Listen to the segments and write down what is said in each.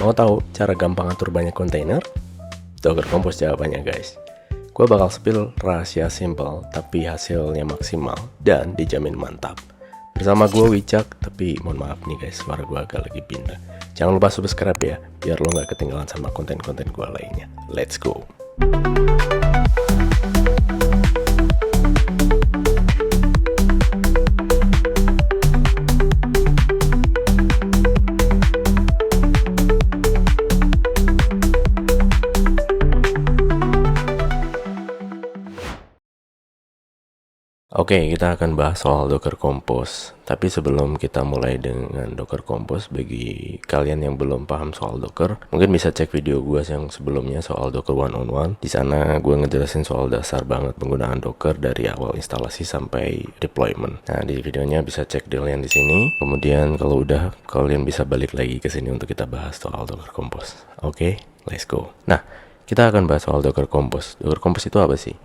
Mau tahu cara gampang atur banyak kontainer? Docker Compose jawabannya guys. Gue bakal spill rahasia simple tapi hasilnya maksimal dan dijamin mantap. Bersama gue Wicak, tapi mohon maaf nih guys, suara gue agak lagi pindah. Jangan lupa subscribe ya, biar lo gak ketinggalan sama konten-konten gue lainnya. Let's go! Oke, kita akan bahas soal Docker Compose. Tapi sebelum kita mulai dengan Docker Compose, bagi kalian yang belum paham soal Docker, mungkin bisa cek video gue yang sebelumnya soal Docker One-on-One. Di sana gue ngejelasin soal dasar banget penggunaan Docker dari awal instalasi sampai deployment. Nah, di videonya bisa cek dilihat di sini. Kemudian kalau udah, kalian bisa balik lagi ke sini untuk kita bahas soal Docker Compose. Oke, let's go. Nah, kita akan bahas soal Docker Compose. Docker Compose itu apa sih?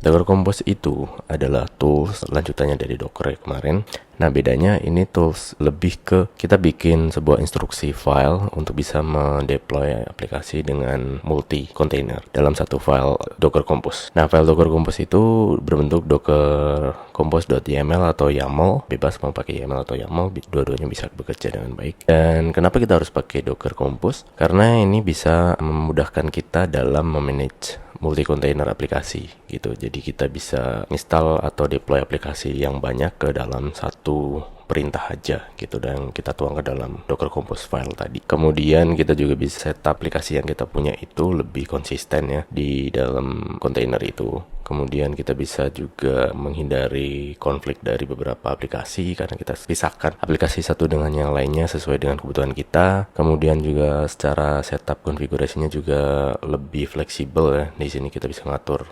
Docker Compose itu adalah tools lanjutannya dari Docker ya kemarin. Nah, bedanya ini tools lebih ke kita bikin sebuah instruksi file untuk bisa mendeploy aplikasi dengan multi container dalam satu file Docker Compose. Nah, file Docker Compose itu berbentuk Docker Compose.yml atau YAML, bebas mau pakai YAML atau YAML, dua-duanya bisa bekerja dengan baik. Dan kenapa kita harus pakai Docker Compose? Karena ini bisa memudahkan kita dalam memanage multi container aplikasi gitu. Jadi kita bisa install atau deploy aplikasi yang banyak ke dalam satu perintah aja gitu, dan kita tuang ke dalam Docker Compose file tadi. Kemudian kita juga bisa set aplikasi yang kita punya itu lebih konsisten ya di dalam kontainer itu. Kemudian kita bisa juga menghindari konflik dari beberapa aplikasi karena kita pisahkan aplikasi satu dengan yang lainnya sesuai dengan kebutuhan kita. Kemudian juga secara setup konfigurasinya juga lebih fleksibel ya. Di sini kita bisa ngatur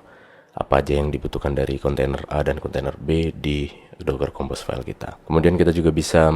apa aja yang dibutuhkan dari kontainer A dan kontainer B di Docker Compose file kita. Kemudian kita juga bisa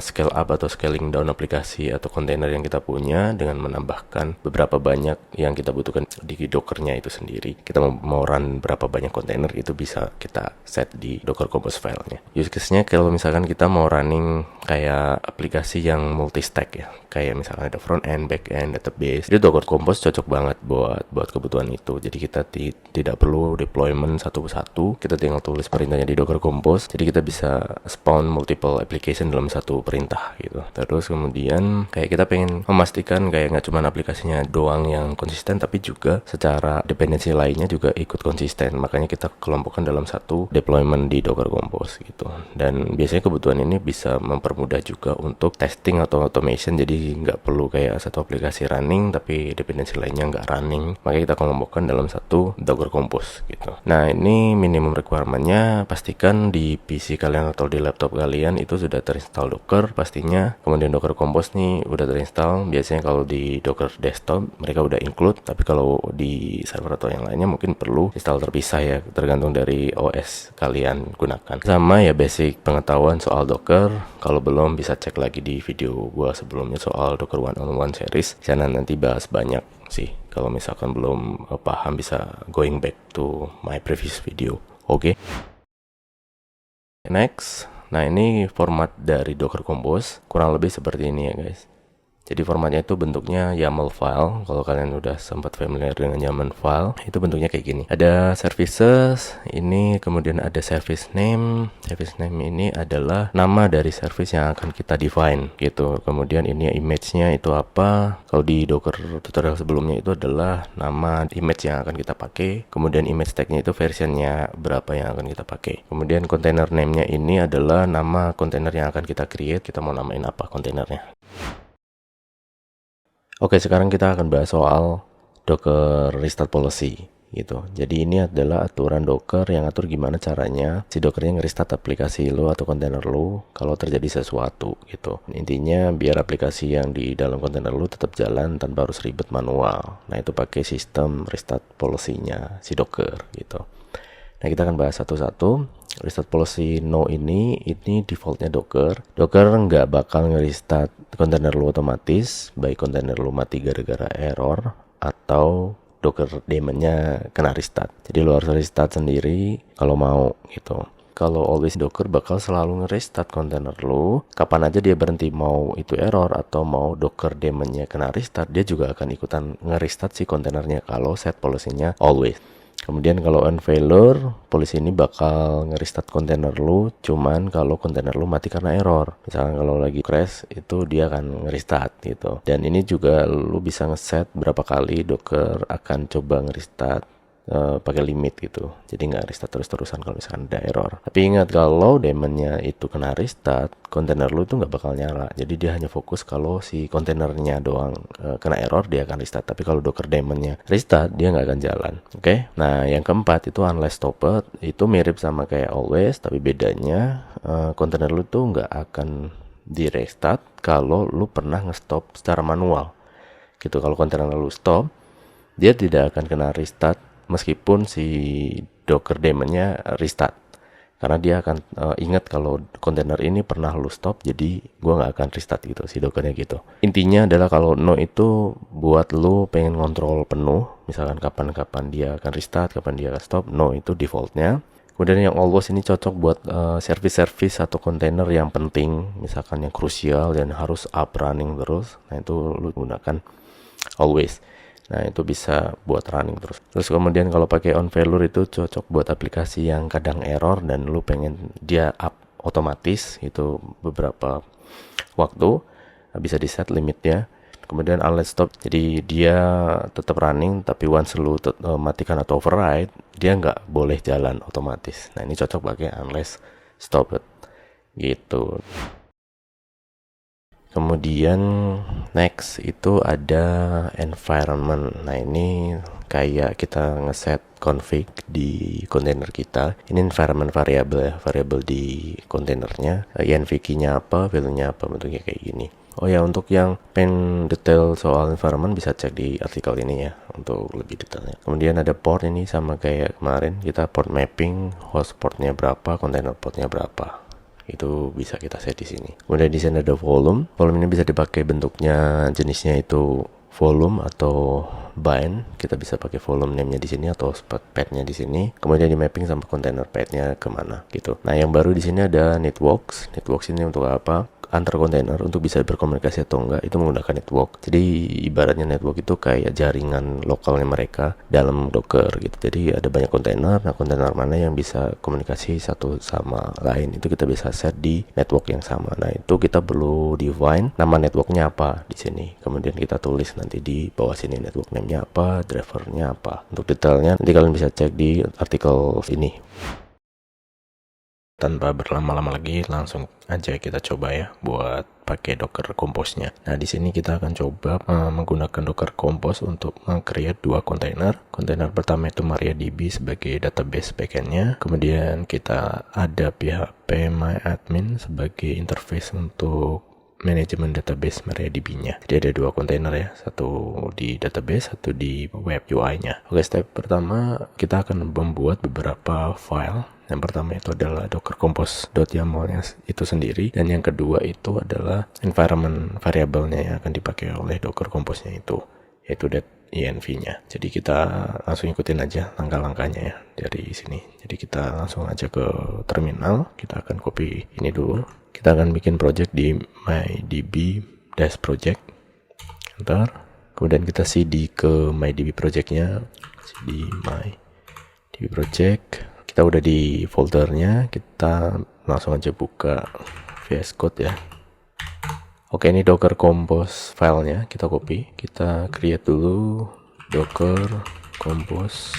scale up atau scaling down aplikasi atau kontainer yang kita punya dengan menambahkan beberapa banyak yang kita butuhkan di Dockernya itu sendiri. Kita mau run berapa banyak kontainer itu bisa kita set di Docker Compose filenya. Use case-nya kalau misalkan kita mau running kayak aplikasi yang multi stack ya, kayak misalkan ada front end, back end, database, jadi Docker Compose cocok banget buat kebutuhan itu. Jadi kita tidak perlu deployment satu persatu, kita tinggal tulis perintahnya di Docker Compose. Jadi kita bisa spawn multiple application dalam satu perintah gitu. Terus kemudian kayak kita pengen memastikan kayak nggak cuma aplikasinya doang yang konsisten, tapi juga secara dependensi lainnya juga ikut konsisten. Makanya kita kelompokkan dalam satu deployment di Docker Compose gitu. Dan biasanya kebutuhan ini bisa mempermudah juga untuk testing atau automation. Jadi nggak perlu kayak satu aplikasi running tapi dependensi lainnya nggak running. Makanya kita kelompokkan dalam satu Docker Compose gitu. Nah, ini minimum requirement-nya pastikan di PC kalian atau di laptop kalian itu sudah terinstall Docker pastinya. Kemudian Docker Compose nih udah terinstall. Biasanya kalau di Docker desktop mereka udah include, tapi kalau di server atau yang lainnya mungkin perlu install terpisah ya, tergantung dari OS kalian gunakan. Sama ya basic pengetahuan soal Docker, kalau belum bisa cek lagi di video gua sebelumnya soal Docker One-on-One series. Sana nanti bahas banyak sih. Kalau misalkan belum paham bisa going back to my previous video. Oke. Next, nah ini format dari Docker Compose kurang lebih seperti ini ya guys. Jadi formatnya itu bentuknya YAML file. Kalau kalian udah sempat familiar dengan YAML file, itu bentuknya kayak gini. Ada services, ini kemudian ada service name. Service name ini adalah nama dari service yang akan kita define gitu. Kemudian ini image-nya itu apa. Kalau di Docker tutorial sebelumnya itu adalah nama image yang akan kita pakai. Kemudian image tag-nya itu versionnya berapa yang akan kita pakai. Kemudian container name-nya ini adalah nama kontainer yang akan kita create. Kita mau namain apa kontainernya. Oke, sekarang kita akan bahas soal Docker Restart Policy gitu. Jadi ini adalah aturan Docker yang atur gimana caranya si Dockernya nge-restart aplikasi lo atau kontainer lo kalau terjadi sesuatu gitu. Intinya biar aplikasi yang di dalam kontainer lo tetap jalan tanpa harus ribet manual. Nah, itu pakai sistem restart policy-nya si Docker gitu. Nah, kita akan bahas satu-satu. Restart policy no ini defaultnya Docker. Docker nggak bakal nge-restart kontainer lu otomatis, baik kontainer lu mati gara-gara error atau Docker daemonnya kena restart. Jadi lu harus restart sendiri kalau mau gitu. kalau always Docker bakal selalu nge-restart kontainer lu. Kapan aja dia berhenti, mau itu error atau mau Docker daemonnya kena restart, dia juga akan ikutan nge-restart si kontainernya kalau set policy-nya always. Kemudian kalau on failure, policy ini bakal nge-restart kontainer lu cuman kalau kontainer lu mati karena error. Misalkan kalau lagi crash, itu dia akan nge-restart gitu. Dan ini juga lu bisa ngeset berapa kali Docker akan coba nge-restart pakai limit gitu, jadi nggak restart terus-terusan kalau misalkan ada error. Tapi ingat, kalau daemonnya itu kena restart, kontainer lu itu nggak bakal nyala, jadi dia hanya fokus kalau si kontainernya doang kena error, dia akan restart. Tapi kalau Docker daemonnya restart, dia nggak akan jalan. Oke. Nah, yang keempat itu unless stopped. Itu mirip sama kayak always, tapi bedanya kontainer lu tuh nggak akan di restart kalau lu pernah nge-stop secara manual gitu. Kalau kontainer lu stop, dia tidak akan kena restart meskipun si Docker daemonnya restart, karena dia akan ingat kalau kontainer ini pernah lu stop, jadi gua nggak akan restart gitu si Dockernya gitu. Intinya adalah kalau no itu buat lu pengen kontrol penuh, misalkan kapan-kapan dia akan restart, kapan dia akan stop. No itu defaultnya. Kemudian yang always ini cocok buat service-service atau kontainer yang penting, misalkan yang krusial dan harus up running terus. Nah itu lu gunakan always. Nah itu bisa buat running terus. Terus kemudian kalau pakai on failure itu cocok buat aplikasi yang kadang error dan lu pengen dia up otomatis itu beberapa waktu, bisa di set limitnya. Kemudian unless stop, jadi dia tetap running tapi once lu matikan atau override, dia nggak boleh jalan otomatis. Nah ini cocok pakai unless stop gitu. Kemudian next itu ada environment. Nah ini kayak kita ngeset config di kontainer kita. Ini environment variable ya, variable di kontainernya. Env key-nya apa, value-nya apa, bentuknya kayak gini. Oh ya, untuk yang pengen detail soal environment bisa cek di artikel ini ya untuk lebih detailnya. Kemudian ada port, ini sama kayak kemarin, kita port mapping, host portnya berapa, container portnya berapa. Itu bisa kita set di sini. Kemudian di sini ada volume. Volume ini bisa dipakai bentuknya, jenisnya itu volume atau bind. Kita bisa pakai volume name-nya di sini atau path-nya di sini. Kemudian di mapping sama container path-nya kemana gitu. Nah, yang baru di sini ada networks. Networks ini untuk apa? Antar kontainer untuk bisa berkomunikasi atau enggak, itu menggunakan network. Jadi ibaratnya network itu kayak jaringan lokalnya mereka dalam Docker gitu. Jadi ada banyak kontainer, nah kontainer mana yang bisa komunikasi satu sama lain itu kita bisa set di network yang sama. Nah itu kita perlu define nama networknya apa di sini. Kemudian kita tulis nanti di bawah sini network name-nya apa, drivernya apa. Untuk detailnya nanti kalian bisa cek di artikel ini. Tanpa berlama-lama lagi, langsung aja kita coba ya buat pakai Docker Compose-nya. Nah, di sini kita akan coba menggunakan Docker Compose untuk meng-create dua kontainer. Kontainer pertama itu MariaDB sebagai database backend-nya. Kemudian kita ada phpMyAdmin sebagai interface untuk manajemen database MariaDB-nya. Jadi ada dua kontainer ya, satu di database, satu di web UI-nya. Oke, step pertama kita akan membuat beberapa file. Yang pertama itu adalah docker compose.yaml itu sendiri, dan yang kedua itu adalah environment variable-nya yang akan dipakai oleh docker compose-nya itu, yaitu .env-nya. Jadi kita langsung ikutin aja langkah-langkahnya ya dari sini. Jadi kita langsung aja ke terminal, kita akan copy ini dulu. Kita akan bikin project di mydb-project, enter. Kemudian kita cd ke mydb project-nya, cd mydb project. Kita udah di foldernya, kita langsung aja buka VS Code ya. Oke, ini Docker Compose filenya, kita copy, kita create dulu docker compose.yaml.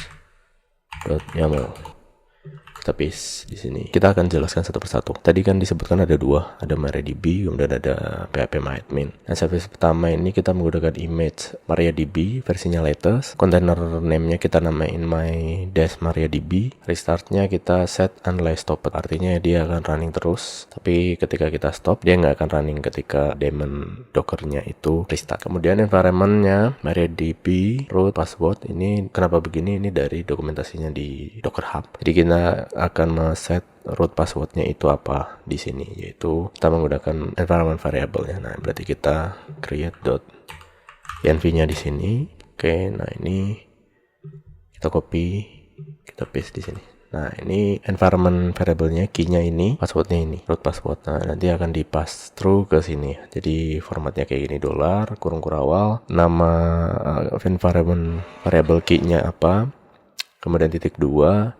Kita paste di sini. Kita akan jelaskan satu persatu. Tadi kan disebutkan ada dua, ada MariaDB, kemudian ada phpMyAdmin. Nah, service pertama ini kita menggunakan image MariaDB versinya latest. Container name-nya kita namain my-mariadb. Restartnya kita set unless stopped, artinya dia akan running terus. Tapi ketika kita stop, dia nggak akan running ketika daemon Dockernya itu restart. Kemudian environment-nya MariaDB root password. Ini kenapa begini? Ini dari dokumentasinya di Docker Hub. Jadi kita akan set root passwordnya itu apa di sini, yaitu kita menggunakan environment variable ya. Nah, berarti kita create .env-nya di sini. Oke, nah ini kita copy, kita paste di sini. Nah, ini environment variable-nya, key-nya ini, password-nya ini, root password. Nah, nanti akan di pass through ke sini. Jadi formatnya kayak gini, dolar, kurung kurawal, nama environment variable key-nya apa, kemudian titik 2.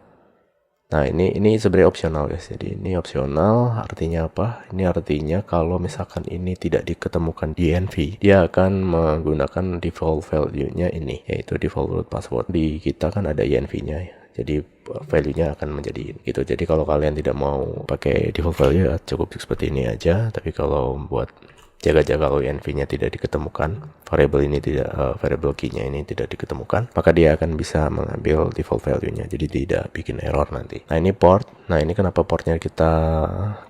Nah, ini sebenarnya opsional guys. Jadi ini opsional, artinya apa? Ini artinya kalau misalkan ini tidak diketemukan di env, dia akan menggunakan default value-nya ini, yaitu default root password. Di kita kan ada env-nya ya. Jadi value-nya akan menjadi gitu. Jadi kalau kalian tidak mau pakai default value ya cukup seperti ini aja. Tapi kalau buat jaga-jaga kalau env-nya tidak diketemukan, variable ini tidak variable key-nya ini tidak diketemukan, maka dia akan bisa mengambil default value-nya. Jadi tidak bikin error nanti. Nah, ini port. Nah, ini kenapa portnya kita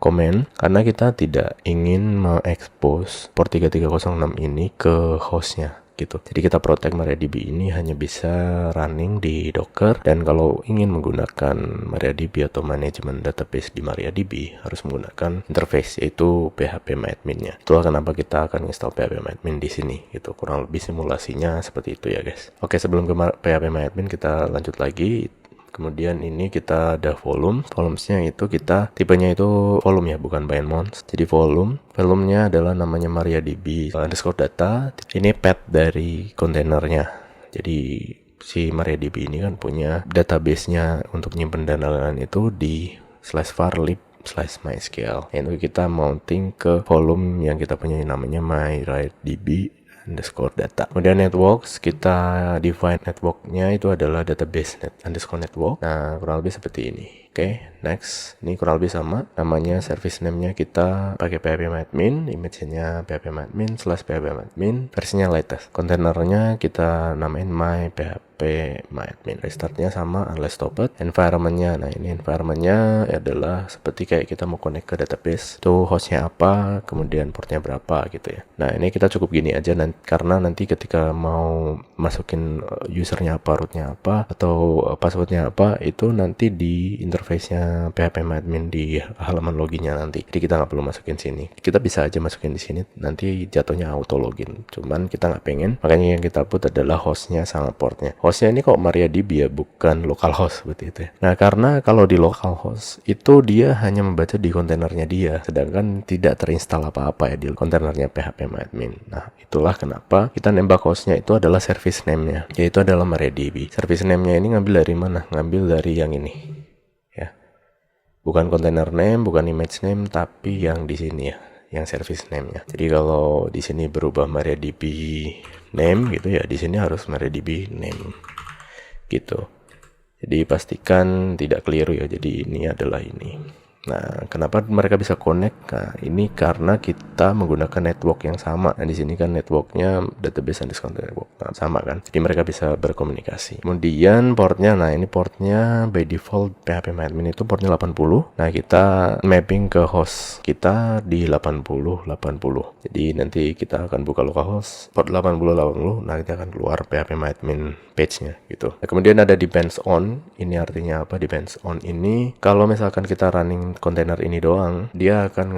comment? Karena kita tidak ingin mengekspos port 3306 ini ke hostnya gitu. Jadi kita protect MariaDB ini hanya bisa running di Docker, dan kalau ingin menggunakan MariaDB atau manajemen database di MariaDB harus menggunakan interface, yaitu phpMyAdmin-nya. Itulah kenapa kita akan install phpMyAdmin di sini gitu. Kurang lebih simulasinya seperti itu ya guys. Oke, sebelum ke phpMyAdmin kita lanjut lagi. Kemudian ini kita ada volumesnya itu kita tipenya itu volume ya, bukan by months. Jadi volumenya adalah namanya MariaDB underscore data. Ini path dari kontainernya. Jadi si MariaDB ini kan punya database-nya untuk nyimpen data itu di /var/lib/mysql. Itu kita mounting ke volume yang kita punya namanya MariaDB underscore data. Kemudian networks, kita define networknya itu adalah database underscore network. Nah, kurang lebih seperti ini. Oke, next. Ini kurang lebih sama. Namanya service name-nya kita pakai phpMyAdmin, image-nya phpMyAdmin/phpMyAdmin, versinya latest. Kontainernya kita namain myphpMyAdmin. Restartnya sama unless stopped. Environment-nya, nah ini environment-nya adalah seperti kayak kita mau connect ke database. Itu hostnya apa, kemudian portnya berapa gitu ya. Nah, ini kita cukup gini aja karena nanti ketika mau masukin usernya apa, rootnya apa, atau passwordnya apa, itu nanti di interface-nya phpMyAdmin di halaman loginnya nanti. Jadi kita nggak perlu masukin sini. Kita bisa aja masukin di sini, nanti jatuhnya auto login. Cuman kita nggak pengen, makanya yang kita put adalah hostnya sama portnya. Hostnya ini kok MariaDB ya, bukan localhost seperti itu ya. Nah, karena kalau di localhost itu dia hanya membaca di kontainernya dia, sedangkan tidak terinstall apa-apa ya di kontainernya phpMyAdmin. Nah, itulah kenapa kita nembak hostnya itu adalah service name-nya, yaitu adalah MariaDB. Service name-nya ini ngambil dari mana? Ngambil dari yang ini ya, bukan container name, bukan image name, tapi yang di sini ya, yang service name-nya. Jadi kalau di sini berubah MariaDB name gitu ya, di sini harus MariaDB name gitu. Jadi pastikan tidak keliru ya. Jadi ini adalah ini. Nah, kenapa mereka bisa connect? Nah, ini karena kita menggunakan network yang sama. Nah, di sini kan networknya database underscore network. Nah, sama kan? Jadi mereka bisa berkomunikasi. Kemudian portnya, nah ini portnya by default phpMyAdmin itu portnya 80. Nah, kita mapping ke host kita di 80. Jadi nanti kita akan buka localhost port 80. Nah, kita akan keluar phpMyAdmin page-nya gitu. Nah, kemudian ada depends on. Ini artinya apa? Depends on ini kalau misalkan kita running kontainer ini doang, dia akan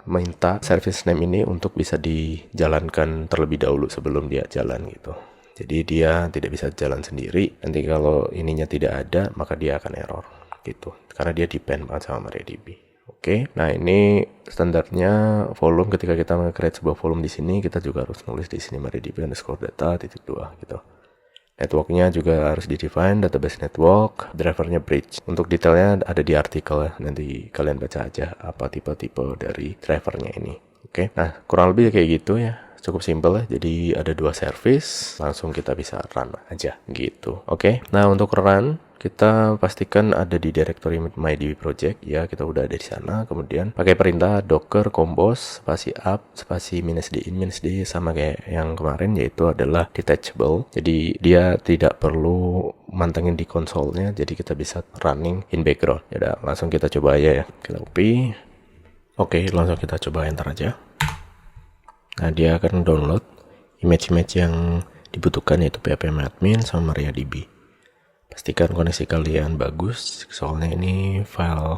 minta service name ini untuk bisa dijalankan terlebih dahulu sebelum dia jalan gitu. Jadi dia tidak bisa jalan sendiri. Nanti kalau ininya tidak ada, maka dia akan error gitu. Karena dia depend banget sama MariaDB. Oke, nah ini standarnya volume. Ketika kita nge-create sebuah volume di sini, kita juga harus nulis di sini MariaDB underscore data titik 2 gitu. Networknya juga harus di-define, database network, drivernya bridge. Untuk detailnya ada di artikel ya, nanti kalian baca aja apa tipe-tipe dari drivernya ini. Oke, nah kurang lebih kayak gitu ya. Cukup simple ya, jadi ada 2 service, langsung kita bisa run aja gitu. Oke, nah untuk run, kita pastikan ada di directory MyDB project ya, kita udah ada di sana. Kemudian pakai perintah docker compose spasi up spasi -d in -d sama kayak yang kemarin, yaitu adalah detachable. Jadi dia tidak perlu mantengin di konsolnya, jadi kita bisa running in background. Ya udah, langsung kita coba aja ya. Kita copy. Oke, langsung kita coba enter aja. Nah, dia akan download image-image yang dibutuhkan, yaitu phpMyAdmin sama MariaDB. Pastikan koneksi kalian bagus, soalnya ini file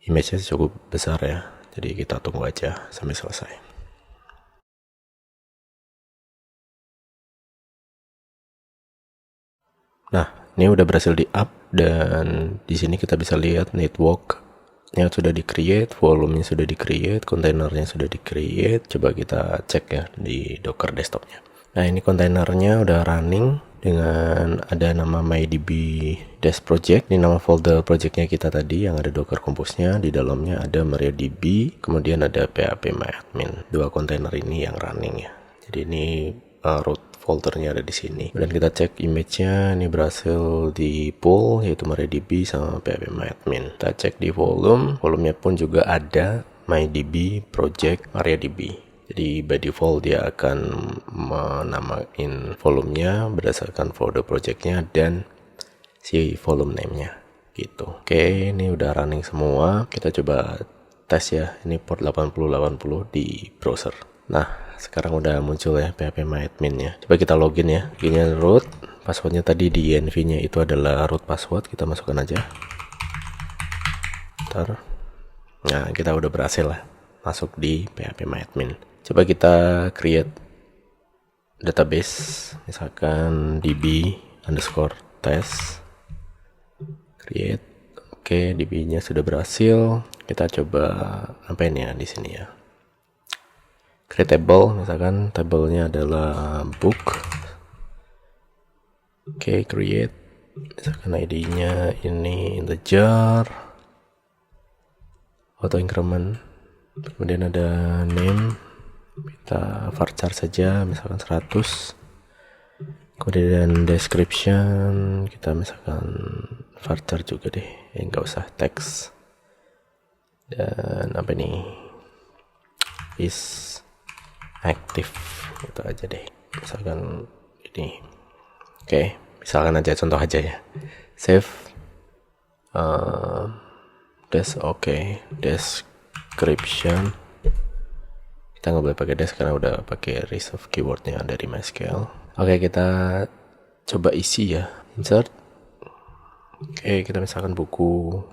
image-nya cukup besar ya. Jadi kita tunggu aja sampai selesai. Nah, Ini udah berhasil di up, dan di sini kita bisa lihat network-nya sudah di create, volumenya sudah di create, kontainernya sudah di create. Coba kita cek ya di Docker desktopnya. Nah, ini kontainernya udah running dengan ada nama mydb dash project. Ini nama folder projectnya kita tadi yang ada Docker Compose-nya. Di dalamnya ada MariaDB, kemudian ada phpMyAdmin. Dua kontainer ini yang running ya. Jadi ini root foldernya ada di sini. Dan kita cek image-nya, ini berhasil di pull yaitu MariaDB sama phpMyAdmin. Kita cek di volumenya pun juga ada mydb project MariaDB. Jadi by default dia akan menamain volumenya berdasarkan folder projectnya dan si volume name-nya gitu. Oke, ini udah running semua. Kita coba tes ya. Ini port 8080 di browser. Nah, sekarang udah muncul ya phpMyAdmin-nya. Coba kita login ya. Ini root. Passwordnya tadi di env-nya itu adalah root password. Kita masukkan aja. Ntar. Nah, kita udah berhasil lah masuk di phpMyAdmin. Coba kita create database, misalkan db_test create. Oke, db-nya sudah berhasil. Kita coba apa ini ya di sini ya. Create table, misalkan tabelnya adalah book. Oke, create. Misalkan ID-nya ini integer, auto increment. Kemudian ada name. Kita varchar saja misalkan 100. Kemudian description kita misalkan varchar juga deh, nggak usah teks. Dan apa nih, is active itu aja deh, misalkan ini. Oke, misalkan aja contoh aja ya. Save description. Kita nggak boleh pakai dash karena udah pakai reserve keywordnya dari MySQL. Oke, kita coba isi ya. Insert. Oke, kita misalkan book 1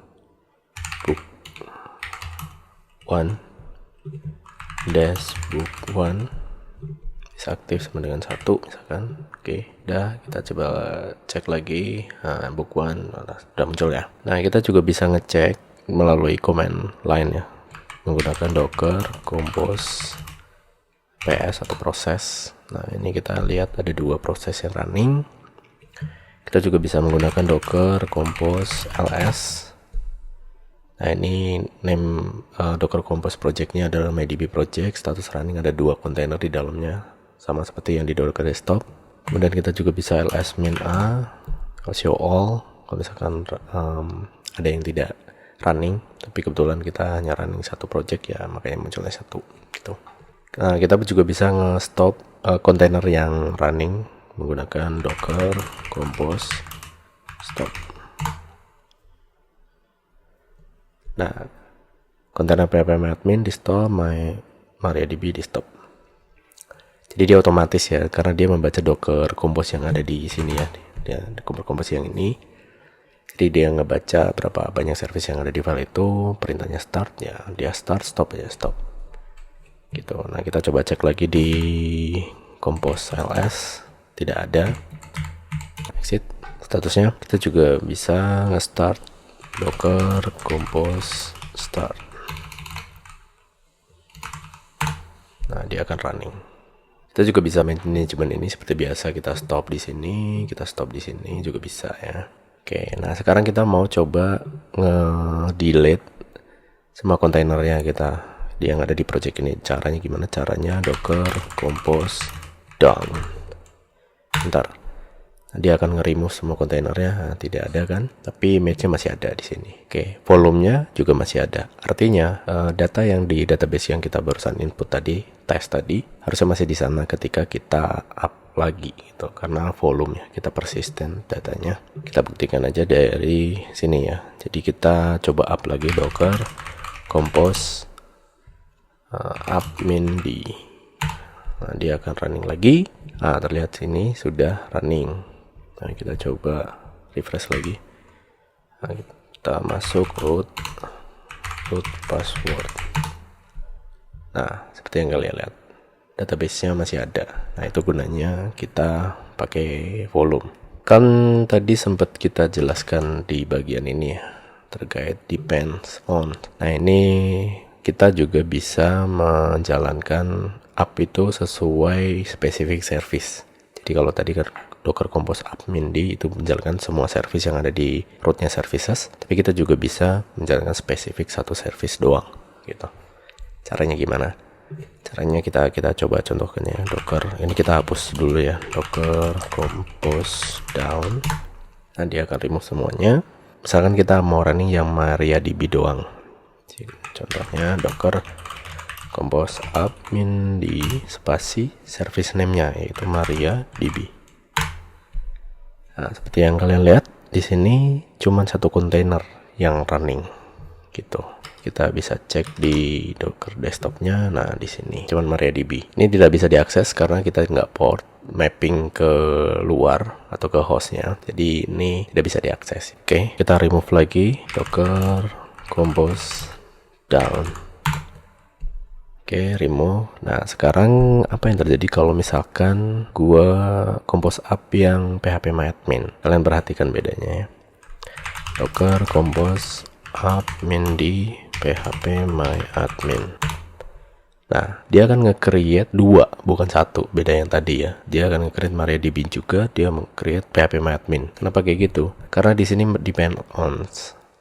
dash book 1 bisa aktif sama dengan 1 misalkan. Oke, udah, kita coba cek lagi. Nah, book 1 udah muncul ya. Nah, kita juga bisa ngecek melalui command line ya, menggunakan docker compose ps atau proses. Nah, ini kita lihat ada dua proses yang running. Kita juga bisa menggunakan docker compose ls. Nah, ini name docker compose projectnya adalah mydb project. Status running ada dua kontainer di dalamnya, sama seperti yang di Docker desktop. Kemudian kita juga bisa ls min a show all kalau misalkan ada yang tidak running, tapi kebetulan kita hanya running satu project ya, makanya munculnya satu gitu. Nah, kita juga bisa nge-stop kontainer yang running menggunakan docker compose stop. Nah, kontainer phpMyAdmin di stop, MariaDB di stop. Jadi dia otomatis ya, karena dia membaca docker compose yang ada di sini ya, docker compose yang ini. Jadi dia ngebaca berapa banyak service yang ada di file itu, perintahnya start ya, dia start, stop aja stop gitu. Nah, kita coba cek lagi di compose ls, tidak ada. Exit statusnya. Kita juga bisa nge-start docker compose start. Nah, dia akan running. Kita juga bisa manajemen ini seperti biasa, kita stop di sini, kita stop di sini juga bisa ya. Oke, nah sekarang kita mau coba nge-delete semua kontainernya kita yang ada di project ini. Caranya gimana? Caranya docker compose down. Bentar, dia akan nge-remove semua kontainernya. Nah, tidak ada kan, tapi image-nya masih ada di sini. Oke, volumenya juga masih ada. Artinya data yang di database yang kita barusan input tadi, test tadi, harusnya masih di sana ketika kita up lagi gitu, karena volumenya kita persisten datanya. Kita buktikan aja dari sini ya. Jadi kita coba up lagi docker compose admin d. Nah, dia akan running lagi. Nah, terlihat sini sudah running. Nah, kita coba refresh lagi. Nah, kita masuk root password. Nah, seperti yang kalian lihat, database-nya masih ada. Nah, itu gunanya kita pakai volume. Kan tadi sempat kita jelaskan di bagian ini ya, terkait depends on. Nah, ini kita juga bisa menjalankan app itu sesuai spesifik service. Jadi kalau tadi kan Docker Compose app Mindy itu menjalankan semua service yang ada di rootnya services, tapi kita juga bisa menjalankan spesifik satu service doang gitu. Caranya gimana? Caranya kita coba contohkan ya. Docker ini kita hapus dulu ya, Docker Compose down. Nah, dia akan remove semuanya. Misalkan kita mau running yang MariaDB doang, contohnya Docker Compose app Mindy spasi service name-nya yaitu MariaDB. Nah, seperti yang kalian lihat di sini cuma satu kontainer yang running gitu. Kita bisa cek di Docker desktopnya. Nah, di sini cuman MariaDB. Ini tidak bisa diakses karena kita nggak port mapping ke luar atau ke hostnya. Jadi ini tidak bisa diakses. Oke, kita remove lagi Docker Compose down. Oke, remove. Nah, sekarang apa yang terjadi kalau misalkan gua compose app yang phpMyAdmin? Kalian perhatikan bedanya ya. Docker Compose app Mindy phpMyAdmin. Nah, dia akan nge-create 2, bukan 1. Beda yang tadi ya. Dia akan nge-create MariaDB juga, dia nge-create phpMyAdmin. Kenapa kayak gitu? Karena di sini depend on.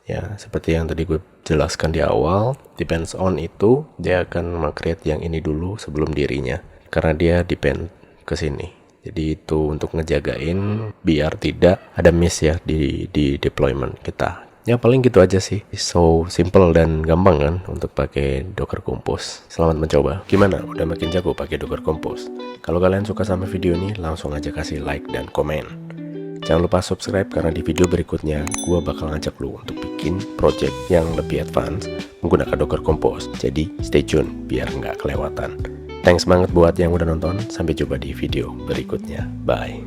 Ya, seperti yang tadi gue jelaskan di awal, depends on itu dia akan nge-create yang ini dulu sebelum dirinya. Karena dia depend ke sini. Jadi itu untuk ngejagain biar tidak ada miss ya di deployment kita. Ya paling gitu aja sih. So simple dan gampang kan untuk pakai Docker Compose. Selamat mencoba. Gimana? Udah makin jago pakai Docker Compose? Kalau kalian suka sama video ini, langsung aja kasih like dan komen. Jangan lupa subscribe karena di video berikutnya gue bakal ngajak lu untuk bikin project yang lebih advance menggunakan Docker Compose. Jadi stay tune biar nggak kelewatan. Thanks banget buat yang udah nonton. Sampai jumpa di video berikutnya. Bye.